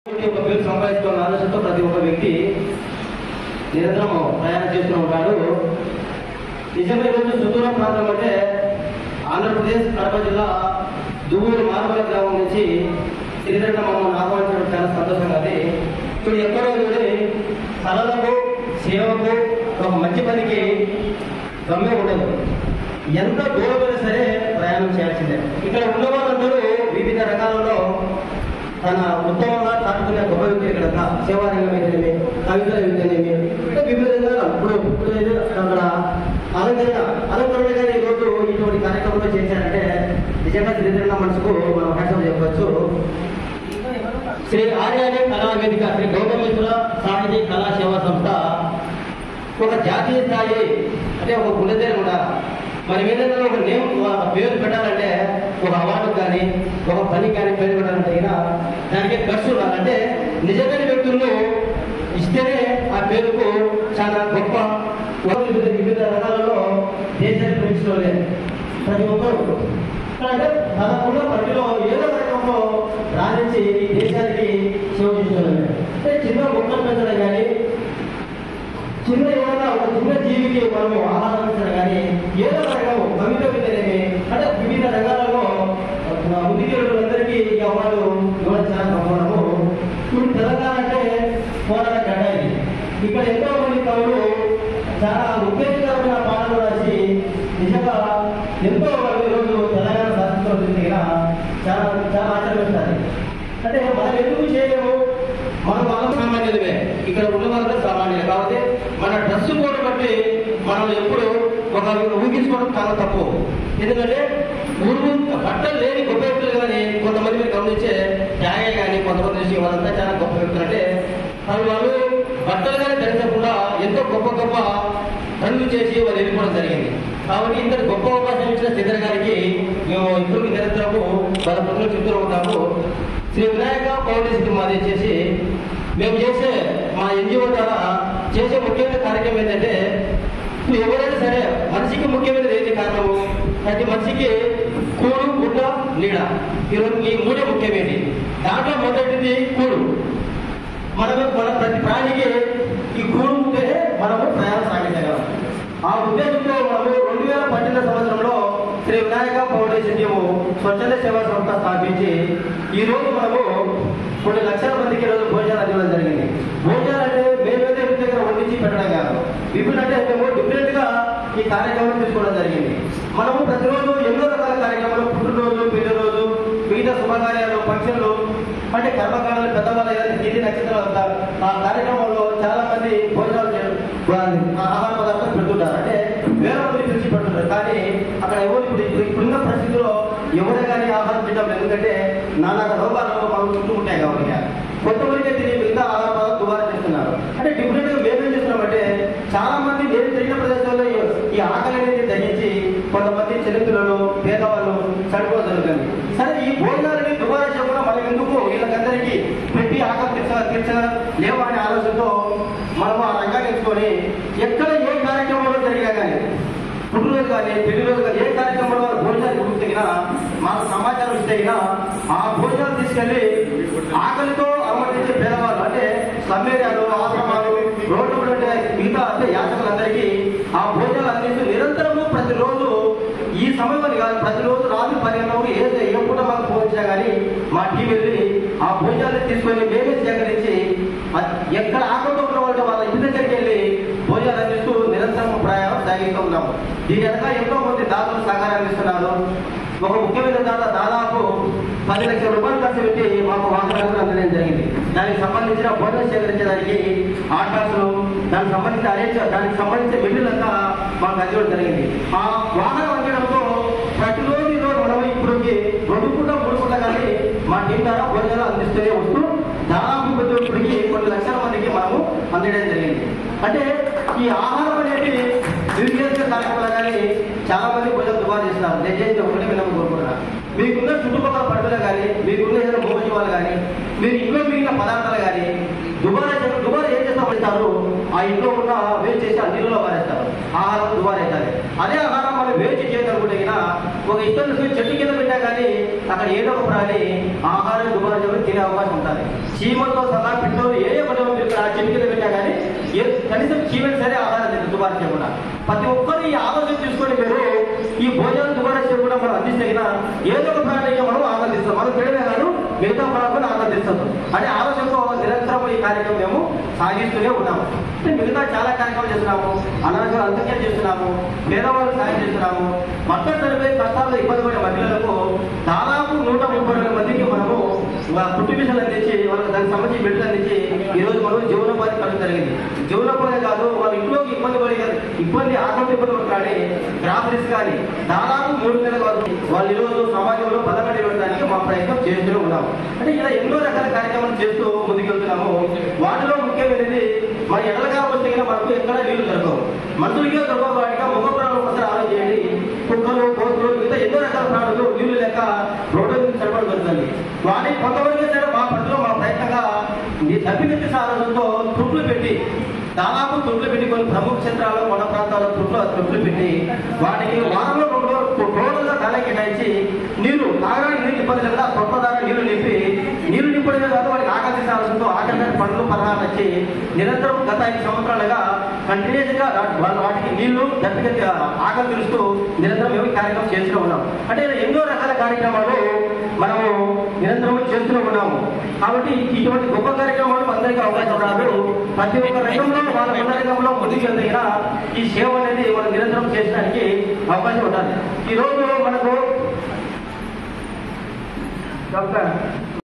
ఒక పేరు సంపాదించుకున్న ఆలోచనతో ప్రతి ఒక్క వ్యక్తి నిరంతరం ప్రయాణం చేస్తూ ఉంటాడు. నిజంగా ఈరోజు సుదూర ప్రాంతం అంటే ఆంధ్రప్రదేశ్ కడప జిల్లా దువ్వూరు మార్మల గ్రామం నుంచి శ్రీరెడ్డి మమ్మల్ని ఆహ్వానించడం చాలా సంతోషంగా ఉంది. ఇప్పుడు ఎక్కడో కళలకు సేవకు ఒక మంచి పనికి గమ్యం ఉండదు. ఎంత దూరమైనా సరే ప్రయాణం చేయాల్సిందే. ఇక్కడ ఉన్న వాళ్ళందరూ వివిధ రకాలలో తన ఉత్తమంగా చాటుకునే గొప్ప వ్యక్తి ఇక్కడ సేవా రంగం అయితేనేమి, కవితలు అయితేనేమి, అంటే వివిధంగా ఇప్పుడు అక్కడ అలంకరణగా ఈరోజు ఇటువంటి కార్యక్రమంలో చేశారంటే నిజంగా శ్రీధరణ మనసుకు మనం హ్యాట్సాప్ చెప్పవచ్చు. శ్రీ ఆర్యాని కళా వేదిక శ్రీ గౌతమేశ్వర సాహితీ కళా సేవా సంస్థ ఒక జాతీయ స్థాయి అంటే ఒక గుణదేరు కూడా మరి ఏదైనా ఒక నేమ్ పేరు పెట్టాలంటే ఒక అవార్డు కానీ ఒక పని కానీ పేరు పెట్టాలంటే దానికి ఖర్చు రాలంటే నిజమైన వ్యక్తులను ఇస్తేనే ఆ పేరుకు చాలా గొప్ప వివిధ రకాలలో దేశాన్ని ప్రేమించడం ప్రతి ఒక్కరు అంటే తనకున్న పనిలో ఏదో రకంలో రాణించి ఈ దేశానికి సేవ చేస్తున్నాడు. అంటే చిన్న మొక్కలు పెంచడం కానీ చిన్న ఏమైనా ఒక చిన్న జీవికి మనము ఆహారం ఇచ్చడం కానీ ఏదో రకం కవిత విధేమి అంటే వివిధ రంగాలలో ముందుకెళ్ళందరికీ ఈ అవార్డు ఇవ్వడం చాలా గొప్పవడము. ఇప్పుడు తెలంగాణ అంటే పోరాట గడ్డ ఇది. ఇక్కడ ఎంతో మంది కవులు చాలా ఉత్తేజకరమైన పాటలు రాసి నిజంగా ఎంతో ఈరోజు తెలంగాణ సాధించవలసింది చాలా చాలా ఆచరిస్తారు. అంటే మనం ఎందుకు చేయలేము, మనం వాళ్ళ సామాన్యులమే, ఇక్కడ ఉన్న వాళ్ళ సామాన్యులు కాబట్టి మన డ్రెస్ కోడ్ బట్టి మనం ఎప్పుడు ఒక ఊహించుకోవడం చాలా తప్పు. ఎందుకంటే బట్టలు లేని గొప్ప వ్యక్తులు కానీ కొంతమంది మీరు గమనించే త్యాగ కానీ కొంతమంది వాళ్ళంతా చాలా గొప్ప వ్యక్తులు. అంటే వాళ్ళు బట్టలు కానీ ధరించకుండా ఎంతో గొప్ప గొప్ప పనులు చేసి వాళ్ళు వెళ్ళిపోవడం జరిగింది. కాబట్టి ఇంత గొప్ప అవకాశం ఇచ్చిన శ్రీధర్ గారికి మేము ఇప్పుడు నిరంతరము వాళ్ళ పనులు చెప్తూ ఉంటాము. శ్రీ వినాయక ఫౌండేషన్ మాది చేసి మేము చేసే మా ఎన్జిఓ ద్వారా చేసే ముఖ్యమైన కార్యక్రమం ఏంటంటే ఎవరైనా సరే మనిషికి ముఖ్యమైనది ఏంటి కారణము ప్రతి మనిషికి కూడు గుడ్డ నీడ ఈ మూడే ముఖ్యమైనది. దాంట్లో మొదటిది కూడు. మన ప్రతి ప్రాణికి ఈ కూడు ఉంటే మనము ప్రయాణం సాగించగలం. ఆ ఉద్దేశంతో మనము 2018 సంవత్సరంలో శ్రీ వినాయక ఫౌండేషన్ టీము స్వచ్ఛంద సేవా సంస్థ స్థాపించి ఈ రోజు మనము కొన్ని లక్షల మందికి ఈరోజు భోజనాలు అందించడం జరిగింది. భోజనాలు అంటే మేమేదో ఇంటి దగ్గర వండించి పెట్టడం కాదు, విభిన్న అంటే మేము డిఫరెంట్ గా ఈ కార్యక్రమం తీసుకోవడం జరిగింది. మనము ప్రతిరోజు ఎన్నో రకాల కార్యక్రమాలు, పుట్టినరోజు, పెళ్లి రోజు, మిగతా శుభకార్యాలు, ఫంక్షన్లు అంటే కర్మకాండాలు, పెద్దవాళ్ళ తిథి నక్షత్రాలు ఆ కార్యక్రమంలో చాలా మంది భోజనాలు ఆహార పదార్థాలు పెడుతుంటారు. అంటే వేరే మంది పిలిచి పెడుతుంటారు. కానీ అక్కడ ఎవరు ఇప్పుడున్న పరిస్థితుల్లో ఎవరే కానీ ఆహారం తినడం, ఎందుకంటే నానా రోగాలు మనం చుట్టుకుంటాయి కాబట్టి కొంతమంది తిని మిగతా ఆహార పదార్థాలు దుబారా చేస్తున్నారు. అంటే డిఫరెంట్ గా మేమేం చేస్తున్నామంటే చాలా మంది నేను తిరిగిన ప్రదేశాల్లో ఈ ఆకలి అనేది తగ్గించి కొంతమంది చిన్నపిల్లలు పేదవాళ్ళు చనిపోవడం జరుగుతుంది. సరే ఈ భోజనాలని దుబారా చేయకుండా మనం ఎందుకు వీళ్ళకందరికీ పెట్టి ఆకలి లేవా అనే ఆలోచనతో మనం ఆ రంగాన్ని ఎంచుకొని ఎక్కడ ఏ కార్యక్రమంలో జరిగా కానీ పుట్టినరోజు కానీ పెళ్లి రోజు కానీ ఏ కార్యక్రమంలో భోజనాలు గుర్తిగినా మాకు సమాచారం ఇస్తేగినా ఆ భోజనాలు తీసుకెళ్లి ఆకలితో అలమటించే పేదవాళ్ళు అంటే స్లమ్ ఏరియాలు, ఆశ్రమాలు, రోడ్డు మిగతా అంటే యాచకులందరికీ ఆ భోజనాలు అందిస్తూ నిరంతరము ప్రతిరోజు ఈ సమయంలో కాదు ప్రతిరోజు రాత్రి 10 గంటలకు ఏ పూట మాకు భోజనం కానీ మా టీం వెళ్ళి ఆ భోజనాన్ని తీసుకొని మేమే సేకరించి ఎక్కడ ఆకలితో ఉన్న వాళ్ళ ఇంటి దగ్గరికి వెళ్ళి భోజనాలు అందిస్తూ నిరంతరం ప్రయాణం సాగిస్తూ ఉన్నాము. దీని వెనక ఎంతో మంది దాతలు సహకారం ఇస్తున్నారు. ఒక ముఖ్యమైన దాత దాదాపు 10 లక్షల రూపాయలు ఖర్చు పెట్టి మాకు వాహనాలు అందడం జరిగింది. దానికి సంబంధించిన భోజనం సేకరించడానికి ఆటోలు, దానికి సంబంధించిన బిల్లులంతా మాకు అందించడం జరిగింది. ఆ వాహనం అందడంతో ప్రతిరోజు ఈరోజు మనం ఇప్పటికి 2 పూట 3 పూట కానీ మా టీం ద్వారా భోజనాలు అందిస్తూనే వస్తూ దాదాపు ఇప్పటికి కొన్ని లక్షల మందికి మనము అందడం జరిగింది. అంటే ఈ ఆహారం అనేది నిర్దేశించిన కార్యక్రమాలు కానీ చాలా మంది భోజనం దుబారా చేస్తున్నారు. దయచేసి ఒకటి వినము కోరుకుంటున్నారు. మీకున్న చుట్టుపక్కల పంటలు కానీ మీకున్న ఏదైనా భోజనాలు కానీ మీరు ఇంట్లో మిగిలిన పదార్థాలు కానీ దుబారా ఏం చేస్తామంటారు ఆ ఇంట్లో ఉన్న వేస్ట్ చేసి ఆ నీళ్ళలో పారేస్తారు. ఆహారం దుబారా అవుతుంది. అదే ఆహారం మనం వేస్ట్ చేయగలుగుతే ఒక ఇష్టం చెట్టు కింద పెట్టా కానీ అక్కడ ఏదో ఒక ప్రాణి ఆహారం దుబారా చేయడం తినే అవకాశం ఉంటుంది. చీమలతో సహా పిట్టలు ఏ ఒకటి ఆ చెట్టు కింద పెట్టా కానీ కనీసం చీమలు సరే ఆహారం దుబారా చేయకుండా ప్రతి ఒక్కరు ఈ ఆలోచన తీసుకొని మీరు ఈ భోజనం దుబారా చేయకుండా మనం అందిస్తగిన ఏదో ఒక ప్రాణిగా మనం ఆనందిస్తాం. మనం తినమే కాదు మిగతా ప్రాణులను ఆనందిస్తాం అనే ఆలోచనతో నిరంతరం ఈ కార్యక్రమం మేము సాగిస్తూనే ఉన్నాము. మిగతా చాలా కార్యక్రమాలు చేస్తున్నాము. అనాథాలు అంత్యక్రియ చేస్తున్నాము, పేదవాళ్ళకు సాయం చేస్తున్నాము. మొత్తం చనిపోయే కష్టాల్లో ఇబ్బంది పడే మహిళలకు దాదాపు 132 మందికి మనము కుటుంబీసులు అందించి వాళ్ళకి దానికి సంబంధించి బిడ్డలు అందించి ఈరోజు మనం జీవనోపాధి కలగడం జరిగింది. జీవనోపాధి కాదు, వాళ్ళ ఇంట్లోకి ఇబ్బంది ఆకలి ఇబ్బంది పడుతున్నాడని గ్రాఫరీస్ కానీ దాదాపు 3 నెలల వరకు వాళ్ళు ఈరోజు సమాజంలో పదకొండు పెట్టడానికి మా ప్రయత్నం చేస్తూనే ఉన్నాము. అంటే ఇలా ఎన్నో రకాల కార్యక్రమాలు చేస్తూ ముందుకెళ్తున్నాము. వాటిలో ముఖ్యమైనది మన ఎడలగా వస్తే మనకు ఎక్కడ నీళ్లు దొరకవు. మనుషులకే దొరకవు వాటిగా ముఖ ప్రాణులు ఒకసారి ఆలోచన చేయండి. కుక్కలు, కోతులు, మిగతా ఎన్నో రకాల ప్రాణులు నీళ్లు లేక రోడ్డు మీద సరిపడి దొరుకుతుంది. వాటి కొంతవరకు సరే మా పరిధిలో మా ప్రయత్నంగా తప్పిపెట్టి సాధనతో తుట్లు పెట్టి దాదాపు తుట్లు పెట్టి కొన్ని ప్రముఖ క్షేత్రాల్లో కొండ ప్రాంతాల్లో తుట్లు పెట్టి వాటికి వారంలో 2 రోజులుగా ధర కేటాయించి నీరు తాగడానికి నీళ్ళు ఇబ్బంది లేదా తొట్ల ద్వారా నీళ్లు నింపడమే కాదు వాటికి ఆకలి సాధనతో ఆకలి పండ్లు పరహాలు వచ్చి నిరంతరం గత 5 సంవత్సరాలుగా కంటిన్యూస్ గా వాటికి నీళ్లు దప్పికెత్తి ఆకలి తీరుస్తూ నిరంతరం మేము కార్యక్రమం చేస్తూ ఉన్నాం. అంటే ఎన్నో రకాల కార్యక్రమాలు మనము నిరంతరం చేస్తూనే ఉన్నాము. కాబట్టి ఇటువంటి గొప్ప కార్యక్రమాలు అందరికీ అవకాశం రాదు. ప్రతి ఒక్క రంగంలో వాళ్ళ ఉన్న రంగంలో ముందుకు వెళ్తేగా ఈ సేవ అనేది మనం నిరంతరం చేయడానికి అవకాశం ఉంటుంది. ఈ రోజు మనకు డాక్టర్